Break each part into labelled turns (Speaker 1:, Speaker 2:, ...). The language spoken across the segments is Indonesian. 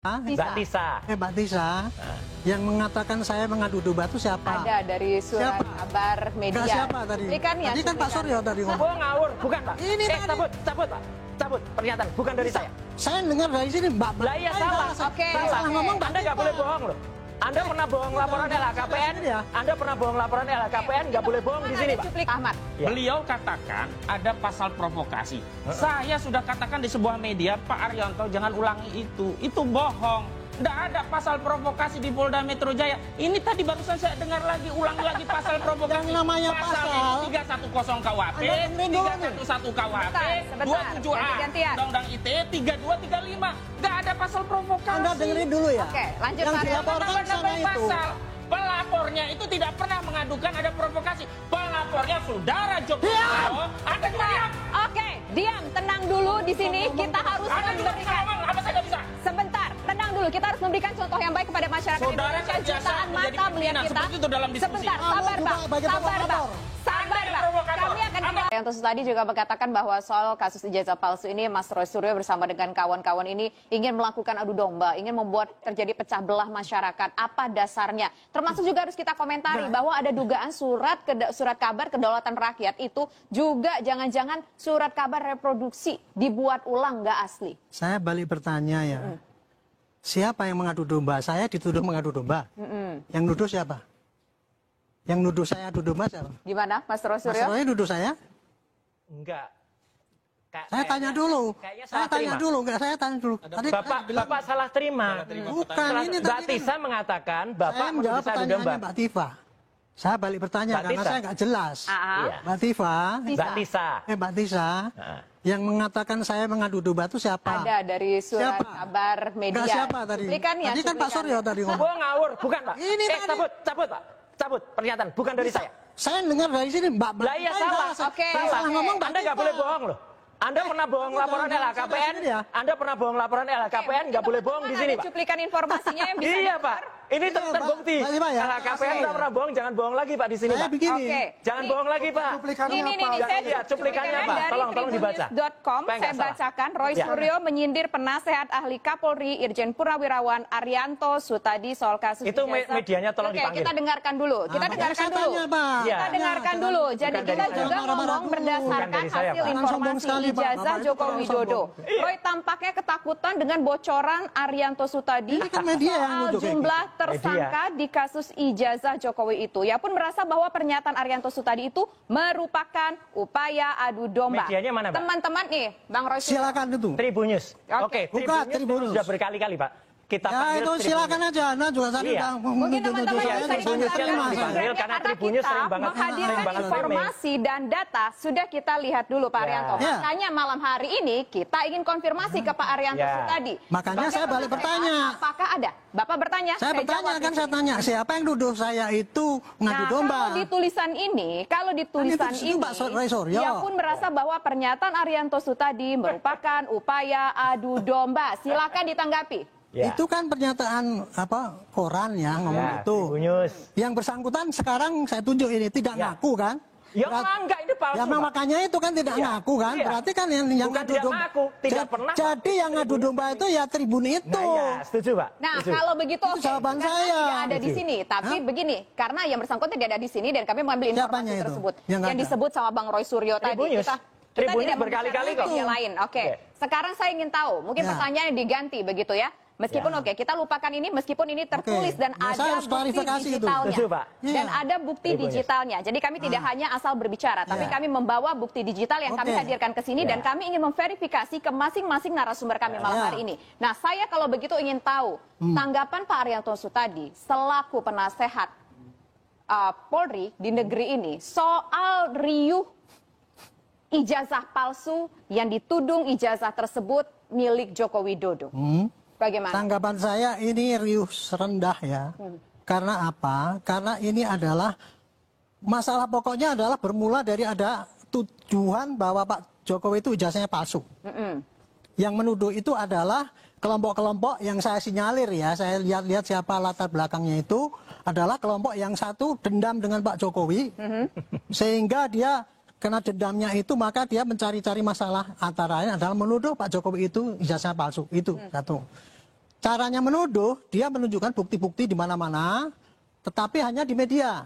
Speaker 1: Mbak Tisa.
Speaker 2: Mbak Tisa, yang mengatakan saya mengadu domba itu siapa?
Speaker 3: Ada dari surat kabar media.
Speaker 2: Enggak, siapa tadi?
Speaker 3: Tadi
Speaker 2: kan Pak Suryo tadi ngomong.
Speaker 1: Oh ngawur, bukan Pak.
Speaker 2: Ini tadi.
Speaker 1: Cabut pernyataan, bukan dari saya.
Speaker 2: Saya dengar dari sini Mbak.
Speaker 1: Lah iya salah.
Speaker 3: Oke.
Speaker 1: Salah ngomong, Anda nggak boleh bohong loh. Anda pernah bohong laporan LHKPN? Anda pernah bohong laporan LHKPN? Nggak boleh bohong di sini, Pak.
Speaker 3: Cuplik Ahmad.
Speaker 1: Ya.
Speaker 4: Beliau katakan ada pasal provokasi. Saya sudah katakan di sebuah media, Pak Arianto jangan ulangi itu. Itu bohong. Tidak ada pasal provokasi di Polda Metro Jaya. Ini tadi barusan saya dengar lagi, ulang lagi pasal provokasi.
Speaker 2: Yang namanya pasal
Speaker 4: 310 KUHP, 311 KUHP, 27A, Undang-Undang ITE, 3235. Nggak ada pasal provokasi.
Speaker 2: Anda dengerin dulu ya.
Speaker 3: Oke, lanjut
Speaker 2: Yang
Speaker 3: Pak.
Speaker 2: dilaporkan sana itu.
Speaker 4: Pasal. Pelapornya itu tidak pernah mengadukan ada provokasi. Pelapornya saudara Joko Widodo. Anda juga diam.
Speaker 3: Oke, diam, tenang dulu di sini. Kita harus
Speaker 4: Anda juga bisa
Speaker 3: memberikan.
Speaker 4: ngomong, apa saya nggak bisa?
Speaker 3: Sebentar, tenang dulu. Kita harus memberikan contoh yang baik kepada masyarakat
Speaker 4: Saudara
Speaker 3: Indonesia.
Speaker 4: kan biasa
Speaker 3: Jutaan
Speaker 4: menjadi
Speaker 3: mata melihat
Speaker 4: pimpinan,
Speaker 3: kita.
Speaker 4: seperti itu dalam diskusi.
Speaker 3: Sebentar, sabar Bang. Sabar Bang. Sabar Bang. Kami akan kembali. Yang tadi juga mengatakan bahwa soal kasus ijazah palsu ini, Mas Roy Suryo bersama dengan kawan-kawan ini ingin melakukan adu domba, ingin membuat terjadi pecah belah masyarakat. Apa dasarnya? Termasuk juga harus kita komentari bahwa ada dugaan surat kabar kedaulatan rakyat itu juga jangan-jangan surat kabar reproduksi dibuat ulang, nggak asli.
Speaker 2: Saya balik bertanya ya. Siapa yang mengadu domba? Saya dituduh mengadu domba. Yang nuduh siapa? Yang nuduh saya adu domba siapa?
Speaker 3: Gimana, Mas Roy
Speaker 2: Mas
Speaker 3: Suryo?
Speaker 2: Roy nuduh saya?
Speaker 1: Enggak.
Speaker 2: Saya tanya dulu.
Speaker 1: Kayaknya
Speaker 2: Saya
Speaker 1: salah
Speaker 2: tanya
Speaker 1: terima.
Speaker 2: dulu, enggak saya tanya dulu. Tadi
Speaker 1: Bapak salah terima.
Speaker 2: bukan ini
Speaker 1: Mbak
Speaker 2: tadi
Speaker 1: Tisa mengatakan Bapak
Speaker 2: saya menjawab
Speaker 1: menuduh saya adu domba.
Speaker 2: pertanyaannya Mbak Tifa. Saya balik bertanya
Speaker 1: Mbak
Speaker 2: karena
Speaker 1: Tisa.
Speaker 2: saya nggak jelas.
Speaker 1: Iya.
Speaker 2: Mbak Tifa,
Speaker 1: Mbak Tisa.
Speaker 2: Mbak Tisa, yang mengatakan saya mengadu domba itu siapa?
Speaker 3: Ada dari surat
Speaker 2: Siapa?
Speaker 3: kabar media.
Speaker 2: Enggak, siapa tadi?
Speaker 3: Cuplikannya,
Speaker 2: Tadi kan Pak Suryo tadi ngomong.
Speaker 1: Oh ngawur, bukan Pak.
Speaker 2: Ini tadi.
Speaker 1: Cabut Pak. Cabut pernyataan, bukan dari saya.
Speaker 2: Saya dengar dari sini Mbak.
Speaker 1: Lah iya salah.
Speaker 3: Oke,
Speaker 2: Salah
Speaker 3: oke.
Speaker 2: ngomong Mbak
Speaker 1: Anda nggak
Speaker 2: Tifa.
Speaker 1: boleh bohong loh. Anda pernah bohong laporan LHKPN? Anda pernah bohong laporan LHKPN? Nggak boleh bohong di sini,
Speaker 3: Ada
Speaker 1: Pak.
Speaker 3: cuplikan informasinya yang bisa
Speaker 1: Iya, Pak. Ini
Speaker 2: Iya,
Speaker 1: terbukti.
Speaker 2: Pak Tifa, ya.
Speaker 1: LHKPN nggak pernah bohong, jangan bohong lagi, Pak, di sini,
Speaker 2: Saya
Speaker 1: Pak.
Speaker 2: begini.
Speaker 3: Oke.
Speaker 1: Jangan bohong lagi, Pak.
Speaker 2: Cuplikannya
Speaker 3: Ini
Speaker 2: apa?
Speaker 3: saya
Speaker 1: Iya, cuplikannya apa?
Speaker 3: dari
Speaker 1: Tolong dibaca.
Speaker 3: tribunnews.com
Speaker 1: Supaya
Speaker 3: saya
Speaker 1: nggak salah.
Speaker 3: bacakan. Roy
Speaker 1: Ya.
Speaker 3: Suryo menyindir penasehat ahli Kapolri Irjen Purnawirawan Arianto Sutadi soal kasus
Speaker 1: Itu
Speaker 3: ijazah.
Speaker 1: medianya tolong
Speaker 3: Oke,
Speaker 1: dipanggil.
Speaker 3: kita dengarkan dulu. Kita
Speaker 2: Makanya
Speaker 3: dengarkan
Speaker 2: saya
Speaker 3: dulu.
Speaker 2: tanya, Pak.
Speaker 1: Iya.
Speaker 3: Kita dengarkan
Speaker 2: Jangan-
Speaker 3: dulu. Jadi
Speaker 1: bukan dari
Speaker 3: kita
Speaker 1: saya.
Speaker 3: juga
Speaker 2: Marah-marah
Speaker 3: ngomong
Speaker 2: dulu.
Speaker 3: berdasarkan
Speaker 1: Bukan dari saya,
Speaker 3: hasil
Speaker 1: Pak.
Speaker 2: Jangan sombong
Speaker 3: informasi
Speaker 2: sekali, Pak.
Speaker 3: ijazah
Speaker 2: Bapak itu
Speaker 3: Joko
Speaker 2: orang
Speaker 3: Widodo.
Speaker 2: sombong.
Speaker 3: Roy tampaknya ketakutan dengan bocoran Arianto Sutadi
Speaker 2: Ini kan media yang
Speaker 3: soal
Speaker 2: nuduh kayak
Speaker 3: jumlah tersangka di kasus ijazah Jokowi itu. Ia pun merasa bahwa pernyataan Arianto Sutadi itu merupakan upaya adu domba.
Speaker 1: Medianya mana, Pak?
Speaker 3: Teman-teman nih, Bang Roy Suryo.
Speaker 2: Silakan itu.
Speaker 1: Tribunnews.
Speaker 3: Oke.
Speaker 2: Buka,
Speaker 1: Tribunnews
Speaker 2: Tribunnews.
Speaker 1: sudah berkali-kali, Pak. Kita
Speaker 2: Ya
Speaker 1: panggil
Speaker 2: itu
Speaker 1: Tribunnews.
Speaker 2: silakan aja. Nah juga tadi
Speaker 1: Iya.
Speaker 2: udah
Speaker 3: Mungkin teman-teman
Speaker 1: Iya,
Speaker 3: bisa
Speaker 1: Tribunnews
Speaker 3: didengarkan
Speaker 1: yang
Speaker 2: terima.
Speaker 1: dipanggil karena Tribunnews
Speaker 3: kita
Speaker 1: sering banget
Speaker 3: menghadirkan informasi dan data sudah kita lihat dulu Pak
Speaker 1: Ya.
Speaker 3: Arianto.
Speaker 2: Ya.
Speaker 3: Makanya malam hari ini kita ingin konfirmasi ke Pak Arianto
Speaker 1: Ya.
Speaker 3: Sutadi.
Speaker 2: Makanya saya balik bertanya.
Speaker 3: Apakah ada? Bapak bertanya.
Speaker 2: Saya bertanya
Speaker 3: jawab
Speaker 2: kan
Speaker 3: di
Speaker 2: saya
Speaker 3: sini.
Speaker 2: tanya siapa yang nuduh saya itu ngadu
Speaker 3: Nah,
Speaker 2: domba?
Speaker 3: kalau di tulisan ini,
Speaker 2: Kan itu Pak Roy Suryo.
Speaker 3: ia pun merasa bahwa pernyataan Arianto Sutadi merupakan upaya adu domba. Silakan ditanggapi.
Speaker 1: Ya.
Speaker 2: Itu kan pernyataan apa koran ya ngomong
Speaker 1: Ya,
Speaker 2: itu.
Speaker 1: Tribunnews.
Speaker 2: Yang bersangkutan sekarang saya tunjuk ini tidak
Speaker 1: Ya.
Speaker 2: ngaku kan?
Speaker 1: Ya
Speaker 2: Berat-
Speaker 1: enggak, ini palsu,
Speaker 2: Ya
Speaker 1: Pak.
Speaker 2: makanya itu kan tidak
Speaker 1: Iya.
Speaker 2: ngaku kan?
Speaker 1: Iya.
Speaker 2: Berarti kan yang
Speaker 1: Bukan
Speaker 2: ngadu
Speaker 1: tidak
Speaker 2: domba.
Speaker 1: ngaku, tidak pernah.
Speaker 2: Jadi yang ngadu domba itu ya tribun itu.
Speaker 1: Nah, ya, setuju, Pak.
Speaker 3: Nah,
Speaker 1: Setuju.
Speaker 3: kalau begitu
Speaker 2: Itu
Speaker 3: oke,
Speaker 2: jawaban
Speaker 3: karena
Speaker 2: saya.
Speaker 3: tidak ada di
Speaker 1: Setuju.
Speaker 3: sini. Tapi begini, karena yang bersangkutan tidak ada di sini dan kami mengambil
Speaker 2: Siapanya
Speaker 3: informasi
Speaker 2: itu?
Speaker 3: tersebut
Speaker 2: Yang ada?
Speaker 3: disebut sama Bang Roy Suryo tadi.
Speaker 1: Tribunnews.
Speaker 3: Kita
Speaker 1: Tribunnews
Speaker 3: tidak
Speaker 1: berkali-kali
Speaker 3: membicarakan
Speaker 1: kok.
Speaker 3: media lain. Oke.
Speaker 1: Oke.
Speaker 3: Sekarang saya ingin tahu, mungkin
Speaker 2: Ya.
Speaker 3: pertanyaannya diganti begitu ya. Meskipun
Speaker 1: Ya.
Speaker 3: oke, kita lupakan ini meskipun ini tertulis
Speaker 2: Oke.
Speaker 3: dan
Speaker 2: Ya, saya
Speaker 3: ada
Speaker 2: harus
Speaker 3: bukti
Speaker 2: klarifikasi itu.
Speaker 3: digitalnya.
Speaker 1: Setuju, Pak.
Speaker 3: Dan
Speaker 2: Iya.
Speaker 3: ada bukti
Speaker 1: Tribunnews.
Speaker 3: digitalnya. Jadi kami tidak hanya asal berbicara, tapi
Speaker 2: Ya.
Speaker 3: kami membawa bukti digital yang kami
Speaker 2: Oke.
Speaker 3: hadirkan ke sini
Speaker 1: Ya.
Speaker 3: dan kami ingin memverifikasi ke masing-masing narasumber kami malam
Speaker 2: Ya.
Speaker 3: hari ini. Nah, saya kalau begitu ingin tahu tanggapan Pak Arianto Sutadi selaku penasehat Polri di negeri ini soal riuh ijazah palsu yang ditudung ijazah tersebut milik Joko Widodo. Bagaimana?
Speaker 2: Tanggapan saya ini riuh rendah ya. Karena apa? Karena ini adalah masalah pokoknya adalah bermula dari ada tujuan bahwa Pak Jokowi itu ijazahnya palsu. Yang menuduh itu adalah kelompok-kelompok yang saya sinyalir ya, saya lihat-lihat siapa latar belakangnya itu adalah kelompok yang satu dendam dengan Pak Jokowi, sehingga dia karena dendamnya itu maka dia mencari-cari masalah, antara lain adalah menuduh Pak Jokowi itu ijazahnya palsu, itu satu. caranya menuduh, dia menunjukkan bukti-bukti di mana-mana, tetapi hanya di media.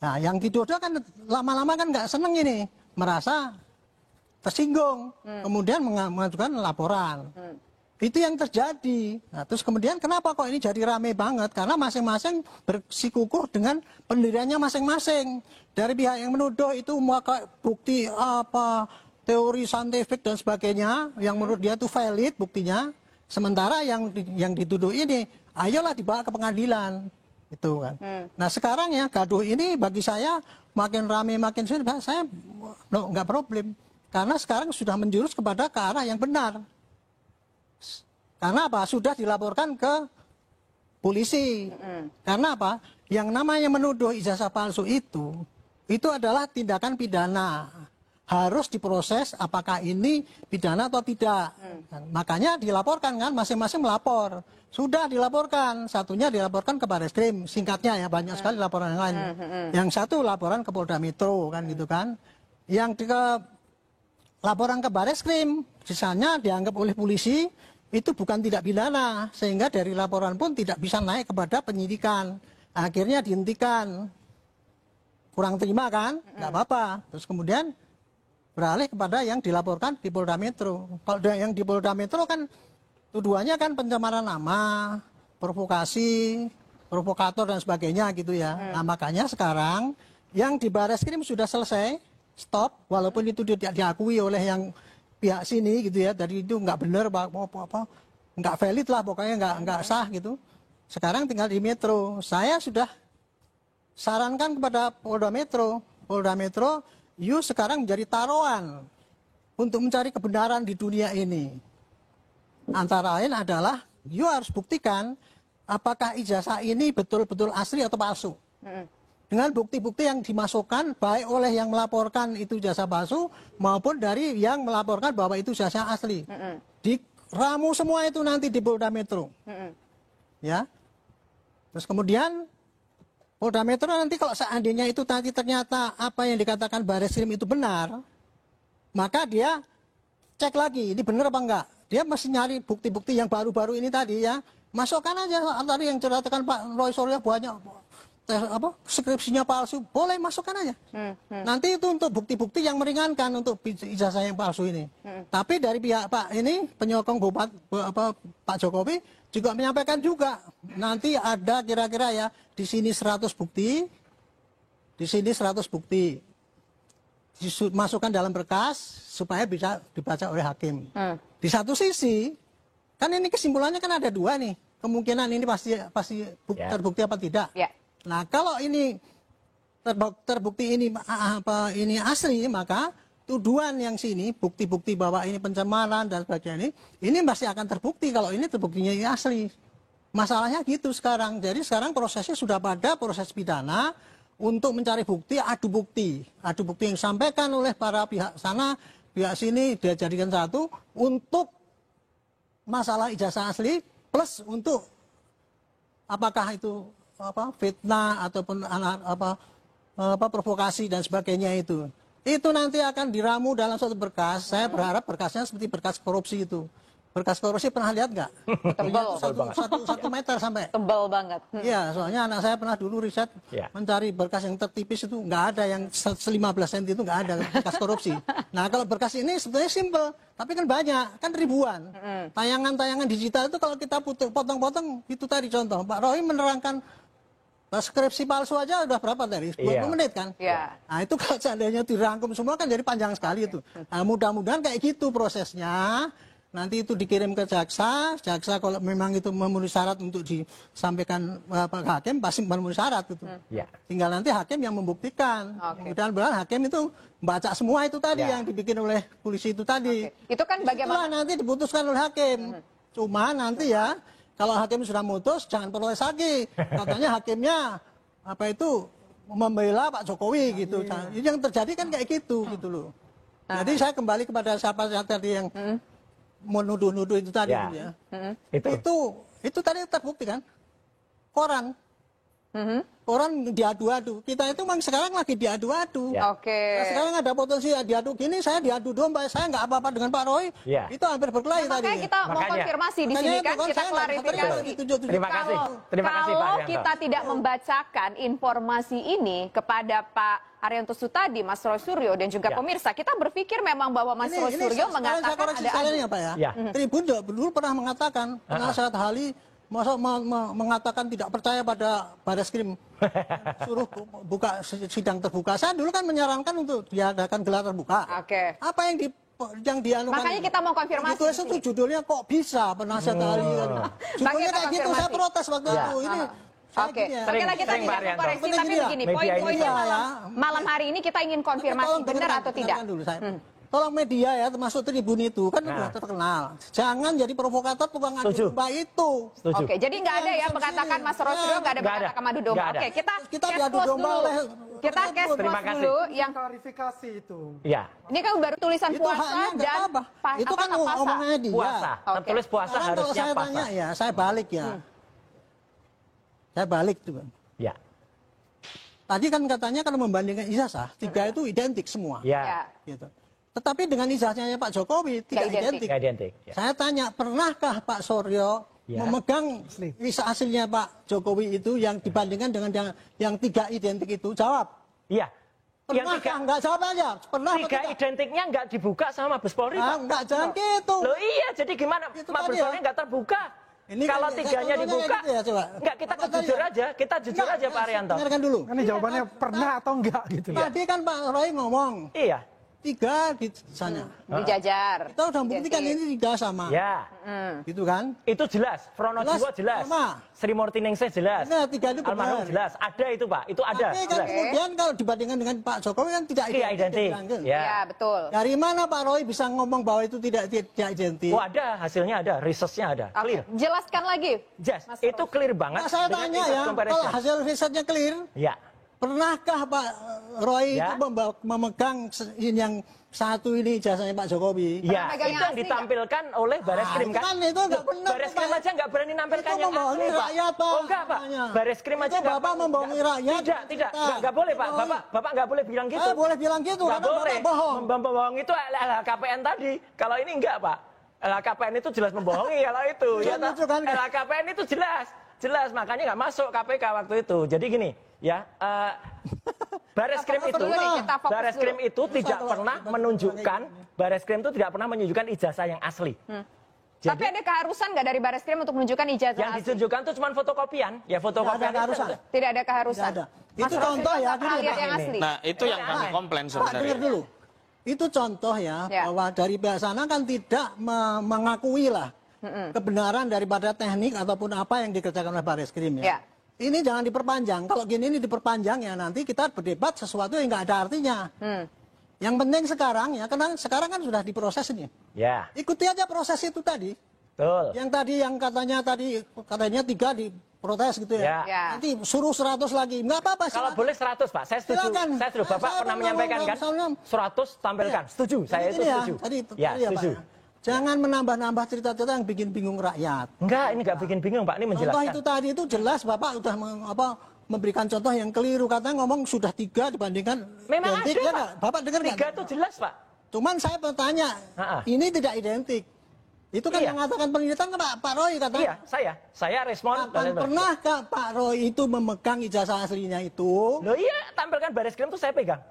Speaker 2: Nah, yang dituduh kan lama-lama kan nggak seneng ini, merasa tersinggung, kemudian mengajukan laporan. Itu yang terjadi. Nah, terus kemudian kenapa kok ini jadi rame banget? Karena masing-masing bersikukuh dengan pendiriannya masing-masing. Dari pihak yang menuduh itu maka bukti apa, teori saintifik dan sebagainya, yang menurut dia itu valid buktinya. Sementara yang dituduh ini, ayolah dibawa ke pengadilan. Itu kan. Nah sekarang ya gaduh ini bagi saya makin rame makin sulit, saya nggak problem. Karena sekarang sudah menjurus kepada ke arah yang benar. Karena apa? Sudah dilaporkan ke polisi. Karena apa? Yang namanya menuduh ijazah palsu itu adalah tindakan pidana. Harus diproses apakah ini pidana atau tidak. Makanya dilaporkan kan, masing-masing melapor. Sudah dilaporkan, satunya dilaporkan ke Barreskrim, singkatnya ya, banyak sekali laporan yang lain. Yang satu laporan ke Polda Metro kan gitu kan. Yang laporan ke Barreskrim, sisanya dianggap oleh polisi itu bukan tidak pidana, sehingga dari laporan pun tidak bisa naik kepada penyidikan. Akhirnya dihentikan. Kurang terima kan? Nggak apa-apa. Terus kemudian beralih kepada yang dilaporkan di Polda Metro. Kalau yang di Polda Metro kan tuduhannya kan pencemaran nama, provokasi, provokator dan sebagainya gitu ya. Nah makanya sekarang yang di Barreskrim sudah selesai, stop, walaupun itu tidak diakui oleh yang pihak sini gitu ya. Dari itu nggak benar, nggak valid lah pokoknya, nggak sah gitu. Sekarang tinggal di Metro. Saya sudah sarankan kepada Polda Metro, you sekarang menjadi taruhan untuk mencari kebenaran di dunia ini. Antara lain adalah you harus buktikan apakah ijazah ini betul-betul asli atau palsu. Dengan bukti-bukti yang dimasukkan baik oleh yang melaporkan itu ijazah palsu maupun dari yang melaporkan bahwa itu ijazah asli. Diramu semua itu nanti di Polda Metro. Ya. Terus kemudian Polda Metro nanti kalau seandainya itu nanti ternyata apa yang dikatakan Barreskrim itu benar, maka dia cek lagi ini benar apa enggak. Dia mesti nyari bukti-bukti yang baru-baru ini tadi ya. Masukkan aja tadi yang ceritakan Pak Roy Suryo banyak skripsinya palsu, boleh masukkan aja. Nanti itu untuk bukti-bukti yang meringankan untuk ijazah yang palsu ini. Tapi dari pihak Pak ini penyokong Pak Jokowi juga menyampaikan juga nanti ada kira-kira ya di sini 100 bukti, di sini 100 bukti dimasukkan dalam berkas supaya bisa dibaca oleh hakim. Di satu sisi kan ini kesimpulannya kan ada dua nih, kemungkinan ini pasti terbukti apa tidak. Nah kalau ini terbukti ini asli, maka tuduhan yang sini bukti-bukti bahwa ini pencemaran dan sebagainya ini masih akan terbukti kalau ini terbuktinya ini asli. Masalahnya gitu sekarang. Jadi sekarang prosesnya sudah pada proses pidana untuk mencari bukti, adu bukti yang disampaikan oleh para pihak sana, pihak sini dia jadikan satu untuk masalah ijazah asli plus untuk apakah itu fitnah ataupun provokasi dan sebagainya itu nanti akan diramu dalam suatu berkas. Saya berharap berkasnya seperti berkas korupsi itu. Berkas korupsi pernah lihat nggak?
Speaker 3: Tebal.
Speaker 2: Satu meter sampai.
Speaker 3: Tebal banget.
Speaker 2: Iya, soalnya anak saya pernah dulu riset mencari berkas yang tertipis itu nggak ada, yang 15 cm itu nggak ada berkas korupsi. Nah kalau berkas ini sebetulnya simple, tapi kan banyak, kan ribuan. Tayangan-tayangan digital itu kalau kita potong-potong itu tadi contoh. Pak Roy menerangkan skripsi palsu aja udah berapa tadi? 20 menit kan? Nah itu kalau seandainya dirangkum semua kan jadi panjang sekali itu. Nah mudah-mudahan kayak gitu prosesnya. Nanti itu dikirim ke jaksa kalau memang itu memenuhi syarat untuk disampaikan ke hakim pasti memenuhi syarat gitu. Tinggal nanti hakim yang membuktikan. Mudah-mudahan hakim itu baca semua itu tadi yang dibikin oleh polisi itu tadi.
Speaker 3: Itu kan bagaimana?
Speaker 2: Itulah nanti diputuskan oleh hakim. Cuma nanti ya kalau hakim sudah mutus jangan protes lagi. Katanya hakimnya membela Pak Jokowi gitu. Yang terjadi kan kayak gitu loh. Jadi saya kembali kepada siapa tadi yang menuduh-nuduh itu tadi ya. Itu tadi terbukti kan? Koran Orang diadu-adu. Kita itu memang sekarang lagi diadu-adu.
Speaker 1: Ya.
Speaker 3: Oke.
Speaker 2: Nah, sekarang ada potensi diadu gini, saya diadu domba, saya nggak apa-apa dengan Pak Roy.
Speaker 1: Ya.
Speaker 2: Itu hampir berkelahi
Speaker 3: Nah,
Speaker 2: tadi.
Speaker 3: makanya kita mau
Speaker 1: Makanya.
Speaker 3: konfirmasi di
Speaker 2: Makanya
Speaker 3: sini
Speaker 2: itu
Speaker 3: kan
Speaker 2: kan
Speaker 3: kita
Speaker 2: saya nggak
Speaker 3: klarifikasi.
Speaker 2: terima.
Speaker 1: Terima kasih. Terima kasih, Pak
Speaker 3: Kalau
Speaker 1: Arianto.
Speaker 3: kita tidak membacakan informasi ini kepada Pak Arianto Sutadi, Mas Roy Suryo dan juga
Speaker 1: Ya.
Speaker 3: pemirsa, kita berpikir memang bahwa Mas Roy Suryo
Speaker 2: saya
Speaker 3: mengatakan
Speaker 2: koreksi
Speaker 3: ada
Speaker 2: sekalian
Speaker 3: adu.
Speaker 2: ya Pak ya.
Speaker 1: Ya.
Speaker 2: Tribun juga dulu pernah mengatakan, penasehat Hali masa mengatakan tidak percaya pada Bareskrim suruh buka sidang terbuka. Saya dulu kan menyarankan untuk diadakan gelar terbuka.
Speaker 3: Oke.
Speaker 2: Apa yang dianukan?
Speaker 3: Makanya kita mau konfirmasi
Speaker 2: Itu
Speaker 3: di sini.
Speaker 2: judulnya kok bisa penasehat Hali kan. Judulnya
Speaker 3: Makanya
Speaker 2: kayak gitu, saya
Speaker 3: konfirmasi.
Speaker 2: protes waktu
Speaker 1: Ya.
Speaker 2: itu. Ini
Speaker 3: Oke,
Speaker 2: ya.
Speaker 3: oke lah kita
Speaker 1: Sering,
Speaker 3: tidak
Speaker 1: Pak Arianto.
Speaker 3: mengkoreksi,
Speaker 2: Penting
Speaker 3: tapi
Speaker 2: dia.
Speaker 3: begini,
Speaker 1: Media ini.
Speaker 3: poin-poinnya
Speaker 2: Ya.
Speaker 3: malam hari ini kita ingin konfirmasi
Speaker 2: Tolong
Speaker 3: benar
Speaker 2: dengarkan,
Speaker 3: atau tidak.
Speaker 2: dengarkan dulu saya. Tolong media ya, termasuk Tribun itu kan
Speaker 1: Nah.
Speaker 2: udah terkenal. Jangan jadi provokator tukang adu
Speaker 1: Setuju.
Speaker 2: domba itu.
Speaker 1: Setuju.
Speaker 3: Oke, jadi nggak ada ya mengatakan Mas Roy Suryo nggak ada
Speaker 1: Nggak ada.
Speaker 3: mengatakan madu domba.
Speaker 1: Nggak ada.
Speaker 3: Oke, kita
Speaker 2: Kita
Speaker 3: case
Speaker 2: diadu
Speaker 3: close
Speaker 2: domba
Speaker 3: dulu.
Speaker 2: oleh
Speaker 3: Kita
Speaker 2: Tribun.
Speaker 3: case
Speaker 1: Terima
Speaker 3: close
Speaker 1: kasih.
Speaker 3: dulu yang
Speaker 5: klarifikasi itu.
Speaker 1: Ya.
Speaker 3: ini kan baru tulisan
Speaker 2: Itu
Speaker 3: puasa
Speaker 2: haknya nggak
Speaker 3: dan
Speaker 2: apa-apa. Itu kan
Speaker 3: puasa.
Speaker 2: omongannya dia.
Speaker 1: Puasa.
Speaker 3: Oke.
Speaker 1: Tertulis puasa
Speaker 2: Sekarang kalau
Speaker 1: harusnya
Speaker 2: saya
Speaker 1: puasa.
Speaker 2: tanya ya, saya balik ya. Saya balik tuh. Bang.
Speaker 1: Ya.
Speaker 2: Tadi kan katanya kalau membandingkan ijazah, tiga itu identik semua.
Speaker 3: Ya.
Speaker 1: Ya.
Speaker 2: Gitu. Tetapi dengan ijazahnya Pak Jokowi tidak
Speaker 3: Nggak identik.
Speaker 2: identik.
Speaker 1: Nggak identik. Ya.
Speaker 2: Saya tanya, pernahkah Pak Suryo
Speaker 1: Ya.
Speaker 2: memegang visa aslinya Pak Jokowi itu yang dibandingkan dengan yang tiga identik itu? Jawab.
Speaker 1: Iya. Yang
Speaker 2: Pernah
Speaker 1: tiga,
Speaker 2: enggak? Jawab aja. Pernah atau
Speaker 1: tiga
Speaker 2: tidak?
Speaker 1: identiknya nggak dibuka sama Mabes Polri,
Speaker 2: Ah,
Speaker 1: Pak.
Speaker 2: enggak, jangan gitu.
Speaker 1: Loh iya, jadi gimana?
Speaker 2: Itu
Speaker 1: Mabes
Speaker 2: tadi ya.
Speaker 1: Polri nggak terbuka.
Speaker 2: Ini
Speaker 1: Kalau
Speaker 2: kan-
Speaker 1: tiganya
Speaker 2: contohnya
Speaker 1: dibuka,
Speaker 2: kayak gitu ya, coba.
Speaker 1: nggak kita
Speaker 2: Apa tadi
Speaker 1: jujur
Speaker 2: ya?
Speaker 1: aja, kita jujur
Speaker 2: Enggak,
Speaker 1: aja Pak Arianto.
Speaker 2: Dengarkan dulu.
Speaker 5: Ini jawabannya pernah atau enggak gitu.
Speaker 2: Tadi kan Pak Roy ngomong,
Speaker 1: Iya.
Speaker 2: tiga di sana.
Speaker 3: Dijajar.
Speaker 2: Kita udah buktikan ini tiga sama.
Speaker 1: Ya.
Speaker 2: Gitu kan?
Speaker 1: Itu jelas, Pronojiwo jelas,
Speaker 2: sama.
Speaker 1: Sri Murti Ningsih jelas,
Speaker 2: Nah, tiga itu
Speaker 1: almarhum
Speaker 2: benar.
Speaker 1: jelas, ada itu Pak, itu ada.
Speaker 2: Tapi kan
Speaker 1: jelas.
Speaker 2: kemudian kalau dibandingkan dengan Pak Jokowi kan tidak
Speaker 1: Tidak identik.
Speaker 2: dibilang.
Speaker 1: Ya.
Speaker 3: Ya, betul.
Speaker 2: Dari mana Pak Roy bisa ngomong bahwa itu tidak identik?
Speaker 1: Oh ada, hasilnya ada, researchnya ada,
Speaker 3: Oke,
Speaker 1: clear.
Speaker 3: jelaskan lagi.
Speaker 1: Yes,
Speaker 3: Mas
Speaker 1: itu clear banget.
Speaker 2: Nah, saya
Speaker 1: dengan
Speaker 2: tanya
Speaker 1: research
Speaker 2: ya,
Speaker 1: comparison.
Speaker 2: kalau hasil risetnya clear,
Speaker 1: Ya,
Speaker 2: pernahkah Pak Roy
Speaker 1: Ya.
Speaker 2: itu memegang yang satu ini ijazahnya Pak Jokowi?
Speaker 1: ya,
Speaker 3: pegang
Speaker 1: itu
Speaker 3: yang
Speaker 1: yang
Speaker 3: asli
Speaker 1: ditampilkan oleh Bareskrim
Speaker 2: itu
Speaker 1: kan?
Speaker 2: kan itu nggak benar,
Speaker 1: Bareskrim
Speaker 2: Pak.
Speaker 1: aja nggak berani nampilkan
Speaker 2: Itu
Speaker 1: yang
Speaker 2: membohongi
Speaker 1: asli, Pak.
Speaker 2: rakyat, Pak.
Speaker 1: Oh enggak, Pak.
Speaker 2: Namanya.
Speaker 1: Bareskrim aja
Speaker 2: Itu Bapak membohongi rakyat.
Speaker 1: Tidak,
Speaker 2: Kita.
Speaker 1: nggak boleh, Pak.
Speaker 2: Bohongi.
Speaker 1: Bapak nggak boleh bilang gitu.
Speaker 2: Boleh bilang gitu,
Speaker 1: Nggak
Speaker 2: karena
Speaker 1: boleh.
Speaker 2: Bapak bohong.
Speaker 1: Membohong itu LHKPN tadi. Kalau ini enggak, Pak. LHKPN itu jelas membohongi kalau itu.
Speaker 2: Kan
Speaker 1: toh?
Speaker 2: lucu kan?
Speaker 1: LHKPN itu jelas. Makanya nggak masuk KPK waktu itu. Jadi gini, ya. Bareskrim
Speaker 3: Fokus
Speaker 1: itu,
Speaker 3: dulu nih, kita fokus
Speaker 1: Bareskrim
Speaker 3: dulu.
Speaker 1: itu tidak pernah menunjukkan, Bareskrim itu tidak pernah menunjukkan ijazah yang asli.
Speaker 3: Tapi ada keharusan nggak dari Bareskrim untuk menunjukkan ijazah
Speaker 1: Yang
Speaker 3: asli?
Speaker 1: ditunjukkan itu cuma fotokopian, ya fotokopian.
Speaker 2: Nggak ada keharusan.
Speaker 3: Tidak ada keharusan.
Speaker 2: Tidak ada.
Speaker 3: Mas
Speaker 2: Itu
Speaker 3: Roy
Speaker 2: contoh
Speaker 3: Suryo
Speaker 2: ya,
Speaker 3: nggak pernah
Speaker 2: gini,
Speaker 3: lihat
Speaker 2: Pak,
Speaker 3: yang
Speaker 1: ini.
Speaker 3: asli.
Speaker 6: Nah, itu yang kami komplain
Speaker 2: Pak,
Speaker 6: sebenarnya.
Speaker 2: dengar dulu. Itu contoh ya,
Speaker 3: Ya.
Speaker 2: bahwa dari pihak sana kan tidak mengakui lah kebenaran daripada teknik ataupun apa yang dikerjakan oleh Bareskrim ya.
Speaker 3: Ya.
Speaker 2: Ini jangan diperpanjang. Kalau gini ini diperpanjang ya nanti kita berdebat sesuatu yang nggak ada artinya. Yang penting sekarang ya, karena sekarang kan sudah diproses ini.
Speaker 1: Ya,
Speaker 2: Ikuti aja proses itu tadi.
Speaker 1: betul.
Speaker 2: Yang tadi yang katanya 3 diprotes gitu ya.
Speaker 3: Ya.
Speaker 2: Nanti suruh 100 lagi. Nggak apa-apa sih.
Speaker 1: Kalau boleh 100, Pak. Saya setuju.
Speaker 2: Silakan.
Speaker 1: Saya setuju. Bapak
Speaker 2: Saya
Speaker 1: pernah
Speaker 2: mau
Speaker 1: menyampaikan
Speaker 2: ngomong,
Speaker 1: kan?
Speaker 2: misalnya.
Speaker 1: 100 tampilkan.
Speaker 2: Iya.
Speaker 1: Setuju. Saya
Speaker 2: Jadi
Speaker 1: itu
Speaker 2: gini ya,
Speaker 1: setuju.
Speaker 2: tadi
Speaker 1: Ya,
Speaker 2: ya, Pak,
Speaker 1: setuju.
Speaker 2: ya. Jangan menambah-nambah cerita-cerita yang bikin bingung rakyat.
Speaker 1: Enggak, ini enggak bikin bingung, Pak. Ini
Speaker 2: Contoh
Speaker 1: menjelaskan.
Speaker 2: itu tadi itu jelas Bapak sudah memberikan contoh yang keliru. Katanya ngomong sudah 3 dibandingkan
Speaker 1: Memang
Speaker 2: identik,
Speaker 1: ada,
Speaker 2: ya
Speaker 1: Pak.
Speaker 2: nggak? Bapak dengar nggak?
Speaker 1: 3 itu jelas, Pak.
Speaker 2: Cuman saya bertanya,
Speaker 1: Ha-ha.
Speaker 2: ini tidak identik. Itu kan
Speaker 1: Iya.
Speaker 2: yang mengatakan penelitian kan Pak Roy katanya.
Speaker 1: Iya, saya respon.
Speaker 2: Kapan pernahkah Pak Roy itu memegang ijazah aslinya itu?
Speaker 1: Loh iya, tampilkan Bareskrim tuh saya pegang.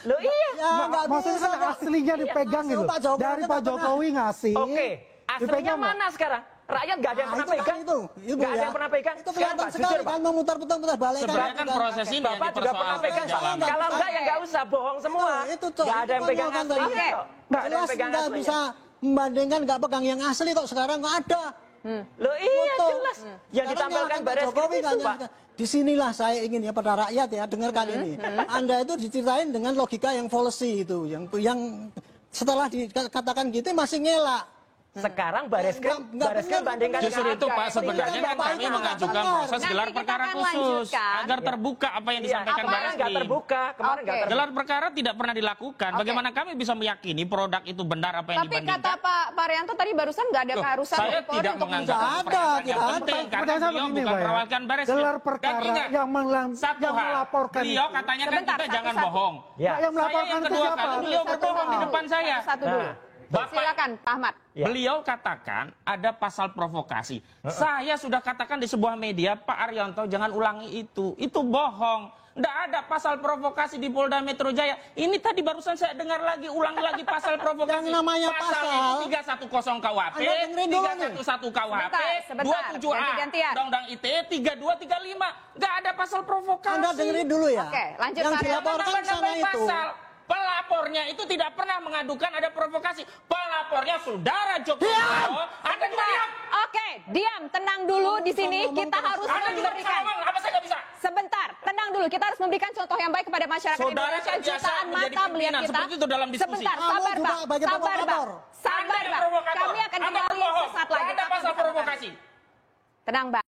Speaker 1: Loh iya.
Speaker 2: Ya, nggak
Speaker 5: Maksudnya
Speaker 2: bisa,
Speaker 5: kan
Speaker 2: Pak.
Speaker 5: aslinya dipegang
Speaker 2: Maksud
Speaker 5: gitu.
Speaker 2: Pak Jokowi
Speaker 5: Dari
Speaker 2: kan
Speaker 5: Pak
Speaker 2: nggak
Speaker 5: Jokowi ngasih.
Speaker 1: Oke, aslinya
Speaker 5: dipegang nggak?
Speaker 1: mana sekarang? Rakyat nggak ada yang
Speaker 2: Nah,
Speaker 1: pernah
Speaker 2: itu kan
Speaker 1: pegang.
Speaker 2: itu
Speaker 1: Nggak ada yang pernah pegang.
Speaker 2: Itu
Speaker 1: Sekarang
Speaker 2: kelihatan
Speaker 1: Pak,
Speaker 2: sekali
Speaker 1: jujur Pak.
Speaker 2: kan memutar-putar balik
Speaker 6: Sebenarnya kan proses ini yang
Speaker 1: Bapak juga pernah pegang.
Speaker 6: dipersoalkan.
Speaker 1: Kalau enggak ya enggak usah bohong semua.
Speaker 2: Itu
Speaker 1: Enggak ada yang pegang
Speaker 2: konyol kan
Speaker 1: aslinya
Speaker 2: tadi.
Speaker 1: kok. Enggak ada yang
Speaker 2: Jelas
Speaker 1: pegang
Speaker 2: nggak
Speaker 1: aslinya.
Speaker 2: bisa membandingkan nggak pegang yang asli kok sekarang nggak ada.
Speaker 1: Loh iya
Speaker 2: Foto.
Speaker 1: jelas. Yang
Speaker 2: Sekarang
Speaker 1: ditampilkan
Speaker 2: yang Pak
Speaker 1: Bareskrim
Speaker 2: Jokowi
Speaker 1: itu,
Speaker 2: nggak
Speaker 1: Pak.
Speaker 2: nyangka. Disinilah saya ingin ya pada rakyat ya dengarkan ini. Anda itu diceritain dengan logika yang fallacy itu, yang setelah dikatakan gitu masih ngelak.
Speaker 1: Sekarang Bareskrim bandingkan
Speaker 6: Justru itu Pak, sebenarnya kan kami
Speaker 2: Bapak,
Speaker 6: mengajukan
Speaker 2: benar.
Speaker 6: proses
Speaker 3: Nanti
Speaker 6: gelar
Speaker 3: kita
Speaker 6: perkara
Speaker 3: akan
Speaker 6: khusus
Speaker 3: lanjutkan.
Speaker 6: agar terbuka apa yang disampaikan
Speaker 1: kemarin nggak
Speaker 6: Bareskrim.
Speaker 1: terbuka, kemarin nggak
Speaker 3: Oke.
Speaker 1: terbuka.
Speaker 6: Gelar perkara tidak pernah dilakukan.
Speaker 3: Oke.
Speaker 6: Bagaimana kami bisa meyakini produk itu benar apa yang
Speaker 3: Tapi
Speaker 6: dibandingkan?
Speaker 3: kata Pak Rianto tadi barusan nggak ada
Speaker 6: Loh,
Speaker 3: keharusan
Speaker 6: saya
Speaker 3: dari Polri
Speaker 6: tidak
Speaker 3: untuk
Speaker 6: menganggap
Speaker 2: Tidak ada,
Speaker 6: pernyataan yang
Speaker 2: tidak ada.
Speaker 6: penting karena
Speaker 5: Pertanyaan saya
Speaker 6: beliau
Speaker 5: begini,
Speaker 6: bukan
Speaker 5: Pak, ya.
Speaker 6: perwakilan Bareskrim.
Speaker 5: Gelar
Speaker 6: Dan
Speaker 5: perkara
Speaker 6: ingat,
Speaker 5: yang
Speaker 6: satu hal,
Speaker 5: melaporkan
Speaker 6: beliau
Speaker 5: itu.
Speaker 6: katanya kan
Speaker 3: Sebentar,
Speaker 6: kita jangan
Speaker 3: satu-satu.
Speaker 6: bohong.
Speaker 1: Ya.
Speaker 5: Yang
Speaker 6: Saya
Speaker 5: melaporkan
Speaker 6: yang
Speaker 5: itu
Speaker 6: kedua
Speaker 5: siapa?
Speaker 6: kali beliau berbohong di depan saya.
Speaker 3: Satu dulu.
Speaker 6: Bapak-
Speaker 3: Silakan, Pak Ahmad.
Speaker 1: Ya.
Speaker 6: Beliau katakan ada pasal provokasi. Saya sudah katakan di sebuah media, Pak Arianto jangan ulangi itu. Itu bohong. Tidak ada pasal provokasi di Polda Metro Jaya. Ini tadi barusan saya dengar lagi, ulangi lagi pasal provokasi.
Speaker 2: Yang namanya
Speaker 6: Pasalnya
Speaker 2: pasal.
Speaker 6: itu 310 KUHP,
Speaker 2: Anda dengerin dulu nih.
Speaker 6: 311 KUHP,
Speaker 3: Sebentar,
Speaker 6: 27A,
Speaker 3: ganti-gantian.
Speaker 6: Undang-Undang ITE, 3235. Nggak ada pasal provokasi.
Speaker 2: Anda dengerin dulu ya.
Speaker 3: Oke, lanjut,
Speaker 2: Yang
Speaker 3: Pak Arianto.
Speaker 2: dilaporkan sama
Speaker 6: Nambah-nambah
Speaker 2: itu.
Speaker 6: pasal. Pelapornya itu tidak pernah mengadukan ada provokasi. Pelapornya saudara Joko Widodo. Anda juga diam.
Speaker 3: Oke, diam, tenang dulu di sini. Kita harus
Speaker 6: Anda juga bisa
Speaker 3: memberikan.
Speaker 6: ngomong. Apa saya nggak bisa?
Speaker 3: Sebentar, tenang dulu. Kita harus memberikan contoh yang baik kepada masyarakat
Speaker 6: Saudara
Speaker 3: Indonesia.
Speaker 6: kan biasa
Speaker 3: Jutaan
Speaker 6: menjadi
Speaker 3: mata melihat
Speaker 6: pimpinan.
Speaker 3: kita.
Speaker 6: Seperti itu dalam diskusi.
Speaker 3: Sebentar,
Speaker 2: Kamu
Speaker 3: sabar
Speaker 2: juga
Speaker 3: Bang.
Speaker 2: sebagai
Speaker 3: Sabar Bang.
Speaker 2: provokator.
Speaker 3: Sabar
Speaker 6: Anda yang
Speaker 3: Bang.
Speaker 6: provokator.
Speaker 3: Kami akan
Speaker 6: Anda
Speaker 3: kembali
Speaker 6: pembohong.
Speaker 3: sesaat lagi.
Speaker 6: Nggak ada
Speaker 3: Tetap
Speaker 6: pasal
Speaker 3: bersama kami.
Speaker 6: provokasi.
Speaker 3: Tenang Bang.